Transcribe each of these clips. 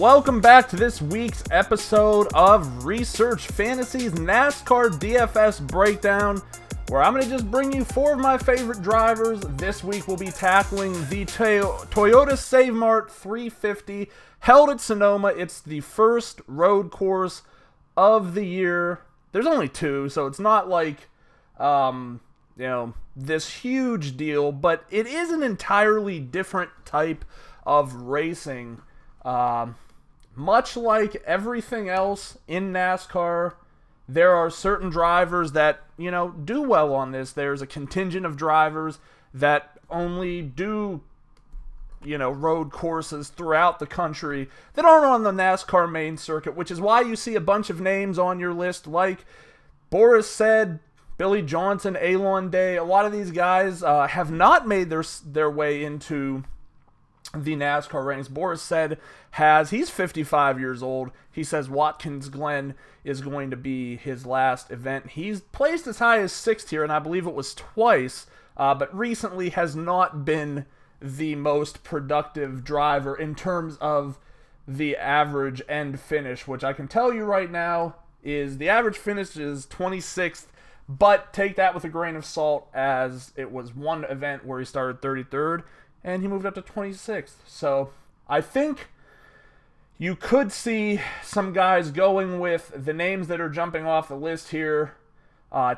Welcome back to this week's episode of Research Fantasy's NASCAR DFS Breakdown, where I'm going to just bring you four of my favorite drivers. This week we'll be tackling the Toyota Save Mart 350, held at Sonoma. It's the first road course of the year. There's only two, so it's not like, this huge deal, but it is an entirely different type of racing. Much like everything else in NASCAR, there are certain drivers that, do well on this. There's a contingent of drivers that only do, road courses throughout the country that aren't on the NASCAR main circuit, which is why you see a bunch of names on your list like Boris said, Billy Johnson, Elon Day. A lot of these guys have not made their way into the NASCAR ranks. Boris said he's 55 years old. He says Watkins Glen is going to be his last event. He's placed as high as 6th here, and I believe it was twice, but recently has not been the most productive driver in terms of the average end finish, which I can tell you right now is the average finish is 26th, but take that with a grain of salt, as it was one event where he started 33rd and he moved up to 26th. So I think you could see some guys going with the names that are jumping off the list here.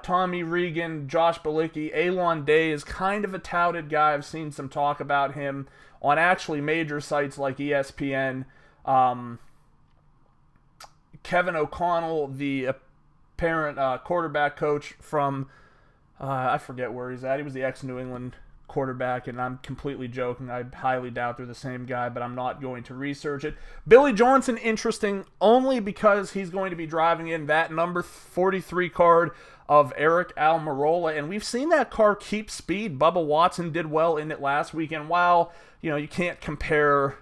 Tommy Regan, Josh Bilicki, Elon Day is kind of a touted guy. I've seen some talk about him on actually major sites like ESPN. Kevin O'Connell, the apparent quarterback coach from, I forget where he's at. He was the ex-New England quarterback, and I'm completely joking. I highly doubt they're the same guy, but I'm not going to research it. Billy Johnson, interesting only because he's going to be driving in that number 43 card of Eric Almirola, and we've seen that car keep speed. Bubba Watson did well in it last weekend. While, you can't compare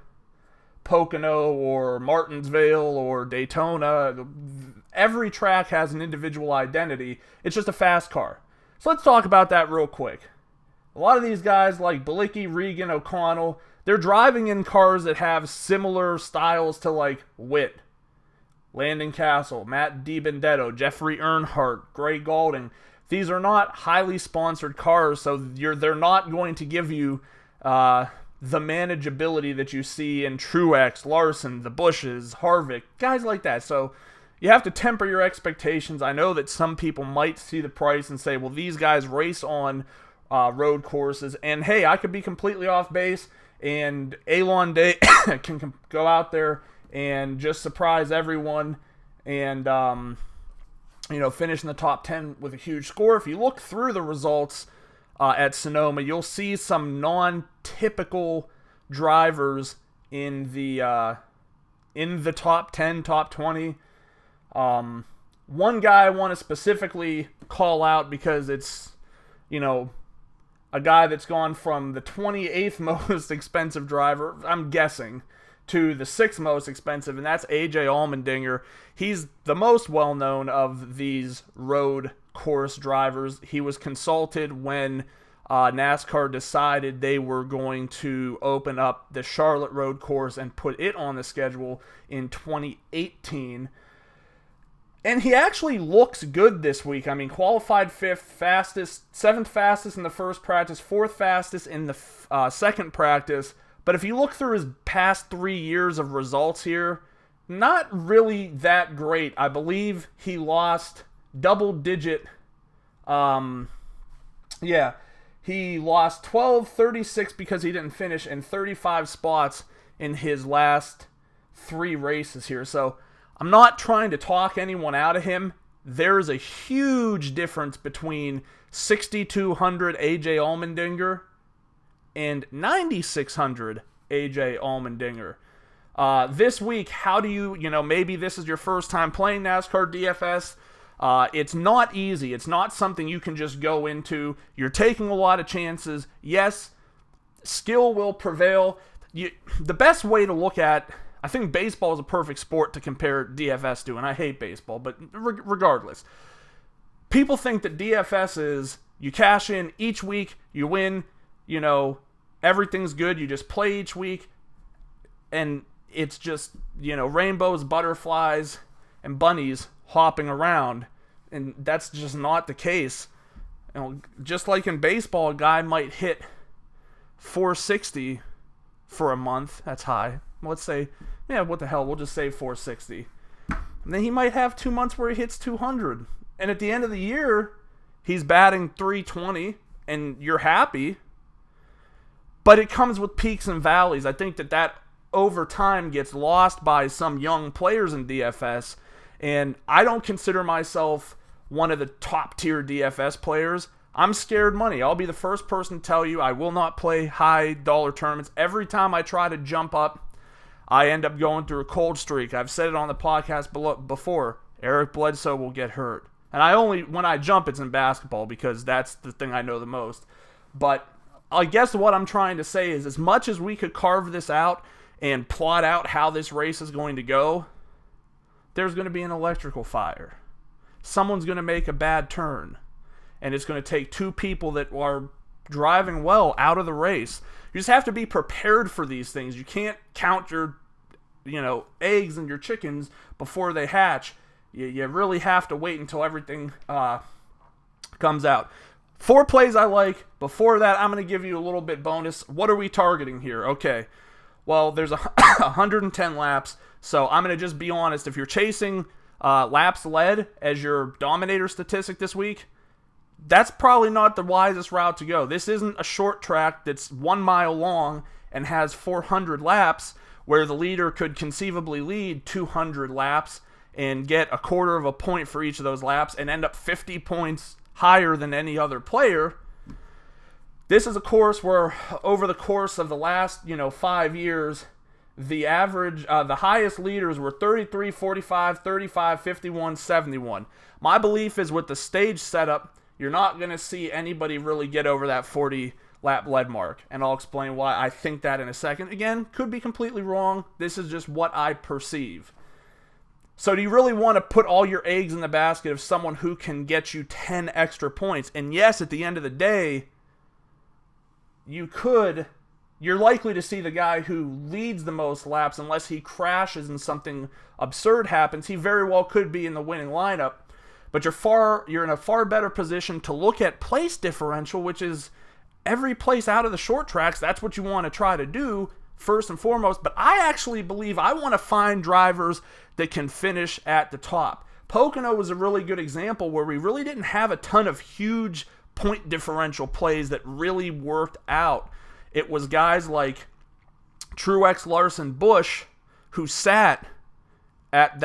Pocono or Martinsville or Daytona, every track has an individual identity. It's just a fast car. So let's talk about that real quick. A lot of these guys like Bilicki, Regan, O'Connell, they're driving in cars that have similar styles to like Witt, Landon Castle, Matt DiBenedetto, Jeffrey Earnhardt, Gray Gaulding. These are not highly sponsored cars, so they're not going to give you the manageability that you see in Truex, Larson, the Bushes, Harvick, guys like that. So you have to temper your expectations. I know that some people might see the price and say, well, these guys race on road courses, and hey, I could be completely off base, and Elon Day can go out there and just surprise everyone and finish in the top 10 with a huge score. If you look through the results at Sonoma, you'll see some non-typical drivers in the top 10, top 20. One guy I want to specifically call out because it's a guy that's gone from the 28th most expensive driver, I'm guessing, to the 6th most expensive, and that's AJ Allmendinger. He's the most well-known of these road course drivers. He was consulted when NASCAR decided they were going to open up the Charlotte road course and put it on the schedule in 2018. And he actually looks good this week. I mean, qualified 5th fastest, 7th fastest in the first practice, 4th fastest in the second practice. But if you look through his past 3 years of results here, not really that great. I believe he lost double-digit. He lost 12, 36 because he didn't finish, and 35 spots in his last 3 races here. So I'm not trying to talk anyone out of him. There's a huge difference between 6,200 AJ Allmendinger and 9,600 AJ Allmendinger. This week, how do you, maybe this is your first time playing NASCAR DFS. It's not easy. It's not something you can just go into. You're taking a lot of chances. Yes, skill will prevail. The best way to look at, I think baseball is a perfect sport to compare DFS to, and I hate baseball, but regardless. People think that DFS is you cash in each week, you win, everything's good, you just play each week, and it's just, rainbows, butterflies, and bunnies hopping around. And that's just not the case. Just like in baseball, a guy might hit 460 for a month. That's high. Let's say, what the hell, we'll just say 460. And then he might have 2 months where he hits 200. And at the end of the year, he's batting 320, and you're happy. But it comes with peaks and valleys. I think that over time gets lost by some young players in DFS. And I don't consider myself one of the top-tier DFS players. I'm scared money. I'll be the first person to tell you I will not play high-dollar tournaments. Every time I try to jump up, I end up going through a cold streak. I've said it on the podcast before. Eric Bledsoe will get hurt. And when I jump, it's in basketball because that's the thing I know the most. But I guess what I'm trying to say is as much as we could carve this out and plot out how this race is going to go, there's going to be an electrical fire. Someone's going to make a bad turn. And it's going to take two people that are driving well out of the race. You just have to be prepared for these things. You can't count your, eggs and your chickens before they hatch. You really have to wait until everything comes out. 4 plays I like. Before that, I'm going to give you a little bit bonus. What are we targeting here? Okay. Well, there's 110 laps. So I'm going to just be honest. If you're chasing laps led as your dominator statistic this week, that's probably not the wisest route to go. This isn't a short track that's 1 mile long and has 400 laps where the leader could conceivably lead 200 laps and get a quarter of a point for each of those laps and end up 50 points higher than any other player. This is a course where over the course of the last, 5 years, the average, the highest leaders were 33, 45, 35, 51, 71. My belief is with the stage setup, you're not going to see anybody really get over that 40-lap lead mark. And I'll explain why I think that in a second. Again, could be completely wrong. This is just what I perceive. So do you really want to put all your eggs in the basket of someone who can get you 10 extra points? And yes, at the end of the day, you're likely to see the guy who leads the most laps unless he crashes and something absurd happens. He very well could be in the winning lineup. But you're in a far better position to look at place differential, which is every place out of the short tracks. That's what you want to try to do first and foremost. But I actually believe I want to find drivers that can finish at the top. Pocono was a really good example where we really didn't have a ton of huge point differential plays that really worked out. It was guys like Truex, Larson, Busch who sat at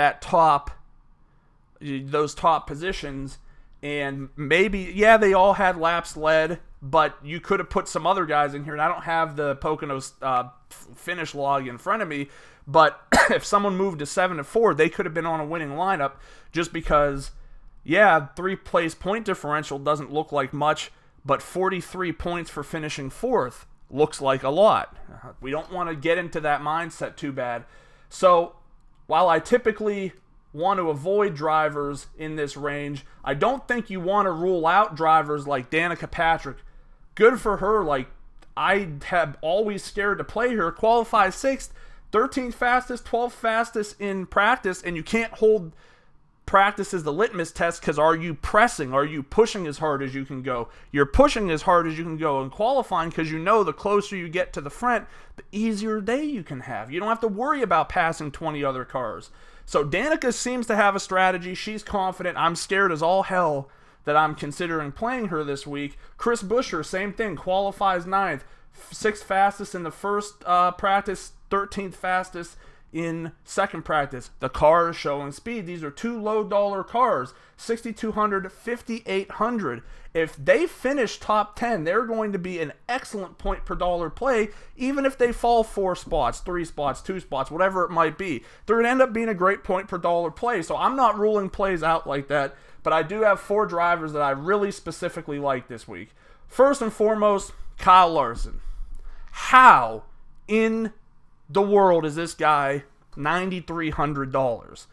those top positions, and maybe, they all had laps led, but you could have put some other guys in here, and I don't have the Pocono's finish log in front of me, but if someone moved to 7-4, they could have been on a winning lineup just because, 3-place point differential doesn't look like much, but 43 points for finishing 4th looks like a lot. We don't want to get into that mindset too bad. So while I typically want to avoid drivers in this range, I don't think you want to rule out drivers like Danica Patrick. Good for her. I have always scared to play her. Qualifies 6th, 13th fastest, 12th fastest in practice, and you can't hold practice as the litmus test because are you pressing? Are you pushing as hard as you can go? You're pushing as hard as you can go in qualifying because the closer you get to the front, the easier day you can have. You don't have to worry about passing 20 other cars. So Danica seems to have a strategy. She's confident. I'm scared as all hell that I'm considering playing her this week. Chris Buescher, same thing. Qualifies 9th. 6th fastest in the first practice. 13th fastest in second practice. The car is showing speed. These are 2 low-dollar cars. 6,200, 5,800. If they finish top 10, they're going to be an excellent point per dollar play, even if they fall 4 spots, 3 spots, 2 spots, whatever it might be. They're going to end up being a great point per dollar play. So I'm not ruling plays out like that, but I do have 4 drivers that I really specifically like this week. First and foremost, Kyle Larson. How in the world is this guy $9,300?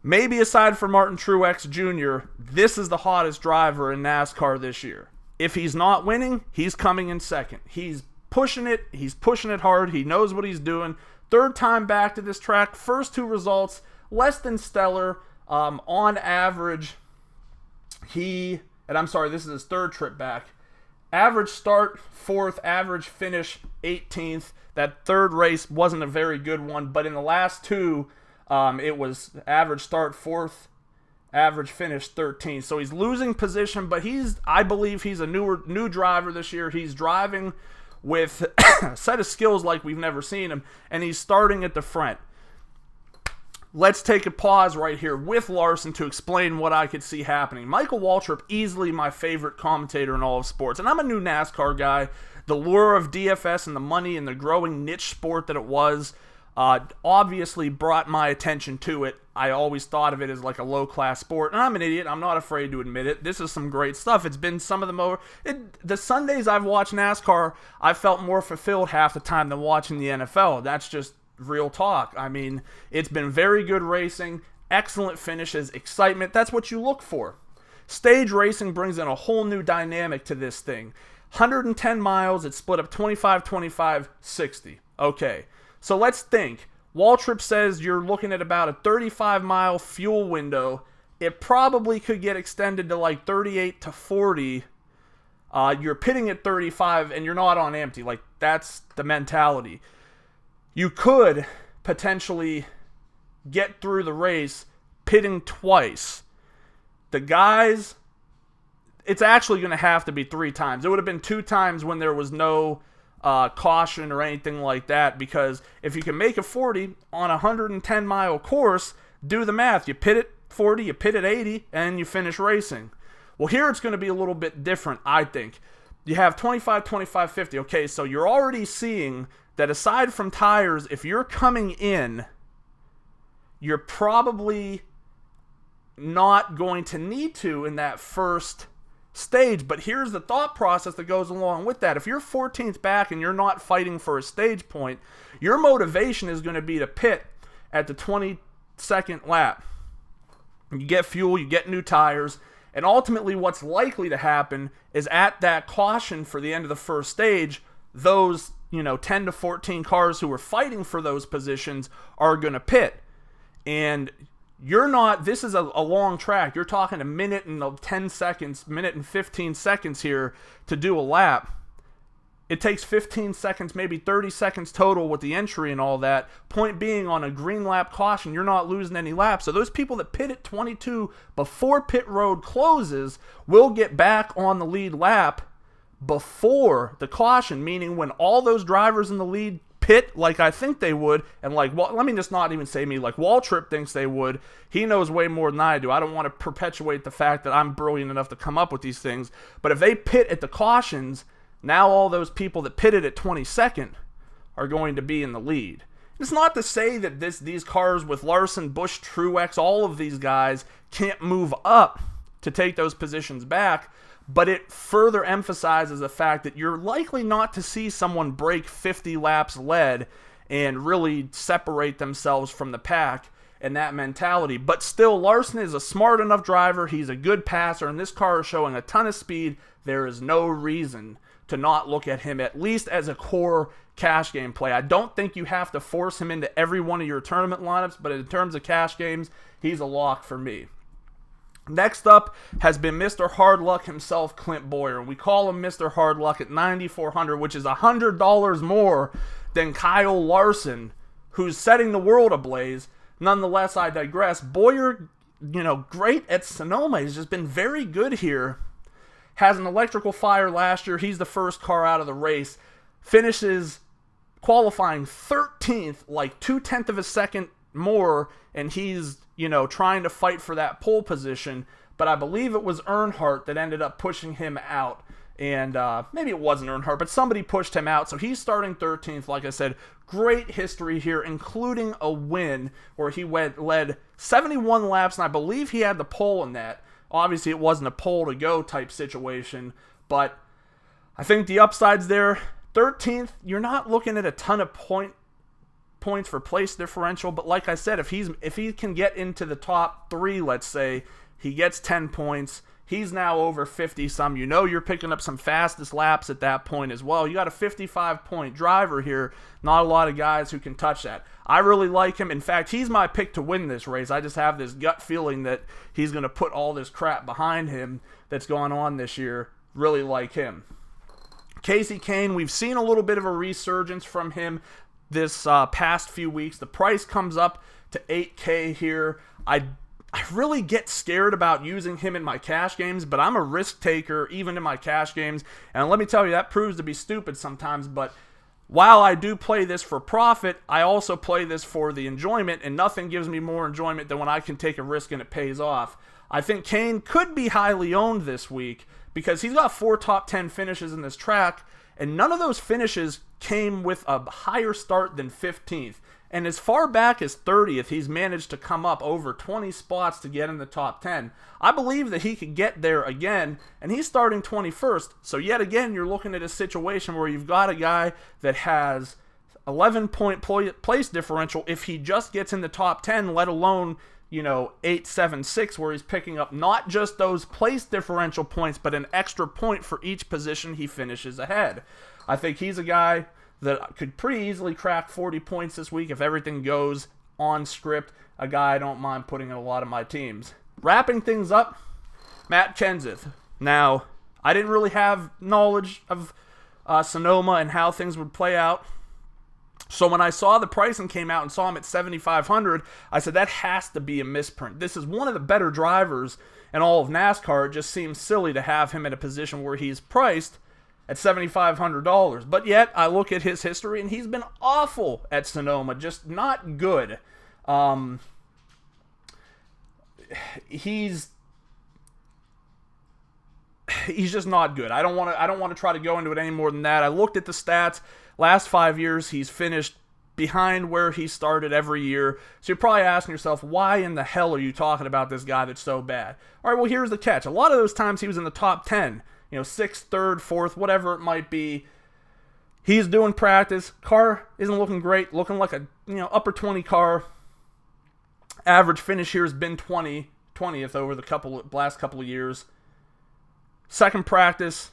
Maybe aside from Martin Truex Jr., this is the hottest driver in NASCAR this year. If he's not winning, he's coming in second. He's pushing it hard. He knows what he's doing. Third time back to this track. First two results, less than stellar. On average, this is his third trip back. Average start, 4th. Average finish, 18th. That third race wasn't a very good one, but in the last two, it was average start, 4th. Average finish, 13th. So he's losing position, but I believe he's a new driver this year. He's driving with a set of skills like we've never seen him, and he's starting at the front. Let's take a pause right here with Larson to explain what I could see happening. Michael Waltrip, easily my favorite commentator in all of sports, and I'm a new NASCAR guy. The lure of DFS and the money and the growing niche sport that it was obviously brought my attention to it. I always thought of it as like a low-class sport, and I'm an idiot. I'm not afraid to admit it. This is some great stuff. It's been some of the more... the Sundays I've watched NASCAR, I felt more fulfilled half the time than watching the NFL. That's just real talk. I mean, it's been very good racing, excellent finishes, excitement. That's what you look for. Stage racing brings in a whole new dynamic to this thing. 110 miles, it's split up 25, 25, 60. Okay, so let's think. Waltrip says you're looking at about a 35-mile fuel window. It probably could get extended to like 38 to 40. You're pitting at 35 and you're not on empty. Like, that's the mentality. You could potentially get through the race pitting twice. The guys, it's actually going to have to be 3 times. It would have been 2 times when there was no caution or anything like that, because if you can make a 40 on a 110-mile course, do the math. You pit at 40, you pit at 80, and you finish racing. Well, here it's going to be a little bit different, I think. You have 25, 25, 50. Okay, so you're already seeing that aside from tires, if you're coming in, you're probably not going to need to in that first stage. But here's the thought process that goes along with that. If you're 14th back and you're not fighting for a stage point, your motivation is going to be to pit at the 22nd lap. You get fuel, you get new tires, and ultimately what's likely to happen is at that caution for the end of the first stage, those 10 to 14 cars who were fighting for those positions are going to pit. And this is a long track. You're talking a minute and 10 seconds, minute and 15 seconds here to do a lap. It takes 15 seconds, maybe 30 seconds total with the entry and all that. Point being, on a green lap caution, you're not losing any laps. So those people that pit at 22 before pit road closes will get back on the lead lap before the caution, meaning when all those drivers in the lead pit like I think they would, and like, well, let me just not even say me, like Waltrip thinks they would. He knows way more than I do. I don't want to perpetuate the fact that I'm brilliant enough to come up with these things, but if they pit at the cautions, now all those people that pitted at 22nd are going to be in the lead. It's not to say that these cars with Larson, Busch, Truex, all of these guys can't move up to take those positions back, but it further emphasizes the fact that you're likely not to see someone break 50 laps lead and really separate themselves from the pack and that mentality. But still, Larson is a smart enough driver. He's a good passer, and this car is showing a ton of speed. There is no reason to not look at him, at least as a core cash game play. I don't think you have to force him into every one of your tournament lineups, but in terms of cash games, he's a lock for me. Next up has been Mr. Hard Luck himself, Clint Bowyer. We call him Mr. Hard Luck at $9,400, which is $100 more than Kyle Larson, who's setting the world ablaze. Nonetheless, I digress. Bowyer, great at Sonoma. He's just been very good here. Has an electrical fire last year. He's the first car out of the race. Finishes qualifying 13th, like 0.2 of a second more, and he's trying to fight for that pole position, but I believe it was Earnhardt that ended up pushing him out, and maybe it wasn't Earnhardt, but somebody pushed him out, so he's starting 13th. Like I said, great history here, including a win where he led 71 laps, and I believe he had the pole in that. Obviously, it wasn't a pole to go type situation, but I think the upside's there. 13th, you're not looking at a ton of points for place differential, but like I said, if he can get into the top 3, let's say, he gets 10 points, He's now over 50-some. You know you're picking up some fastest laps at that point as well. You got a 55-point driver here. Not a lot of guys who can touch that. I really like him. In fact, he's my pick to win this race. I just have this gut feeling that he's going to put all this crap behind him that's going on this year. Really like him. Kasey Kahne, we've seen a little bit of a resurgence from him this past few weeks. The price comes up to $8K here. I really get scared about using him in my cash games, but I'm a risk taker even in my cash games. And let me tell you, that proves to be stupid sometimes. But while I do play this for profit, I also play this for the enjoyment, and nothing gives me more enjoyment than when I can take a risk and it pays off. I think Kahne could be highly owned this week because he's got 4 top 10 finishes in this track, and none of those finishes came with a higher start than 15th. And as far back as 30th, he's managed to come up over 20 spots to get in the top 10. I believe that he could get there again, and he's starting 21st. So yet again, you're looking at a situation where you've got a guy that has 11-point place differential if he just gets in the top 10, let alone 8, 7, 6, where he's picking up not just those place differential points, but an extra point for each position he finishes ahead. I think he's a guy that could pretty easily crack 40 points this week if everything goes on script. A guy I don't mind putting in a lot of my teams. Wrapping things up, Matt Kenseth. Now, I didn't really have knowledge of Sonoma and how things would play out. So when I saw the pricing came out and saw him at $7,500, I said that has to be a misprint. This is one of the better drivers in all of NASCAR. It just seems silly to have him in a position where he's priced at $7,500. But yet, I look at his history, and he's been awful at Sonoma, just not good. He's just not good. I don't want to try to go into it any more than that. I looked at the stats. Last 5 years, he's finished behind where he started every year. So you're probably asking yourself, why in the hell are you talking about this guy that's so bad? All right, well, here's the catch. A lot of those times he was in the top 10. 6th, 3rd, 4th, whatever it might be. He's doing practice. Car isn't looking great. Looking like a upper 20 car. Average finish here has been 20th over the last couple of years. Second practice,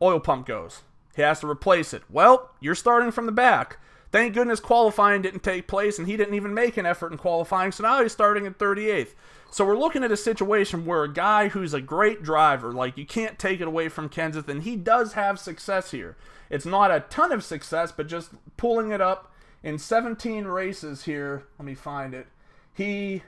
oil pump goes. He has to replace it. Well, you're starting from the back. Thank goodness qualifying didn't take place, and he didn't even make an effort in qualifying, so now he's starting at 38th. So we're looking at a situation where a guy who's a great driver, like you can't take it away from Kenseth, and he does have success here. It's not a ton of success, but just pulling it up in 17 races here. Let me find it. He,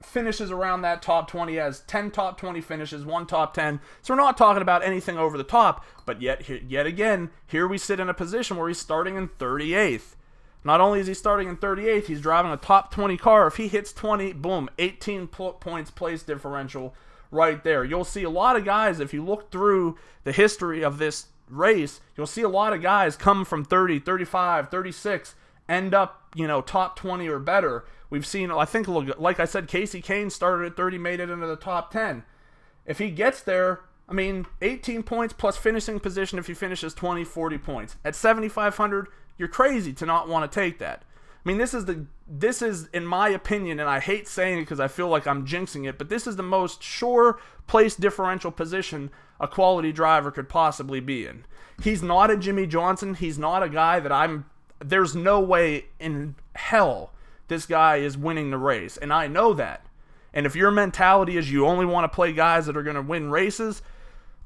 finishes around that top 20, has 10 top 20 finishes, 1 top 10. So we're not talking about anything over the top, but yet again, here we sit in a position where he's starting in 38th. Not only is he starting in 38th, he's driving a top 20 car. If he hits 20, boom, 18 points place differential right there. You'll see a lot of guys, if you look through the history of this race, you'll see a lot of guys come from 30, 35, 36, end up, top 20 or better. We've seen, I think, like I said, Kasey Kahne started at 30, made it into the top 10. If he gets there, 18 points plus finishing position if he finishes 20, 40 points. At 7,500, you're crazy to not want to take that. This is, in my opinion, and I hate saying it because I feel like I'm jinxing it, but this is the most sure place differential position a quality driver could possibly be in. He's not a Jimmy Johnson. He's not a guy that there's no way in hell this guy is winning the race, and I know that. And if your mentality is you only want to play guys that are going to win races,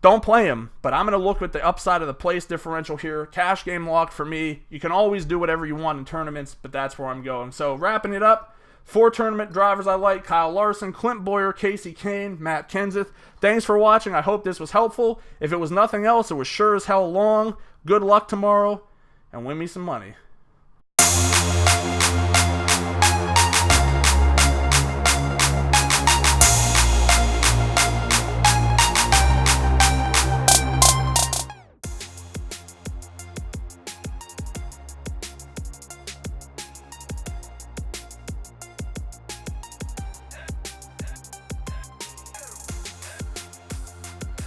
don't play him. But I'm going to look at the upside of the place differential here. Cash game lock for me. You can always do whatever you want in tournaments, but that's where I'm going. So wrapping it up, 4 tournament drivers I like: Kyle Larson, Clint Bowyer, Kasey Kahne, Matt Kenseth. Thanks for watching. I hope this was helpful. If it was nothing else, it was sure as hell long. Good luck tomorrow, and win me some money.